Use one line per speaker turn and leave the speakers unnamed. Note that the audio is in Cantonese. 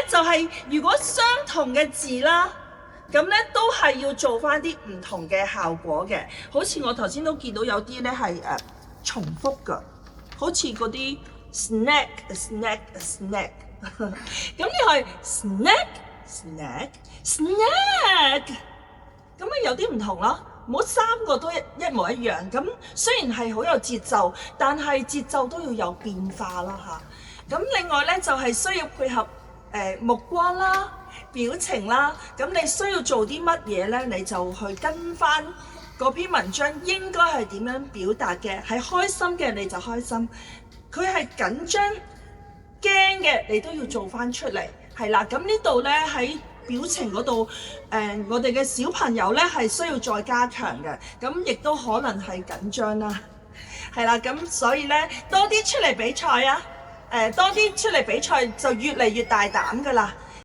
就係如果相同嘅字啦，咁咧都係要做翻啲唔同嘅效果嘅。好似我頭先都見到有啲咧係重複㗎，好似嗰啲 snack。咁呢係 snack，咁啊有啲唔同咯。唔好三個都一模一樣。咁雖然係好有節奏，但係節奏都要有變化啦嚇。咁另外咧就係需要配合目光啦、表情啦。咁你需要做啲乜嘢咧？你就去跟翻嗰篇文章應該係點樣表達嘅。係開心嘅你就開心，佢係緊張驚嘅你都要做翻出嚟。係啦，咁呢度咧喺表情嗰度，我哋嘅小朋友咧係需要再加強嘅，咁亦都可能係緊張啦，係啦，咁所以咧多啲出嚟比賽啊，多啲出嚟比賽就越嚟越大膽㗎啦。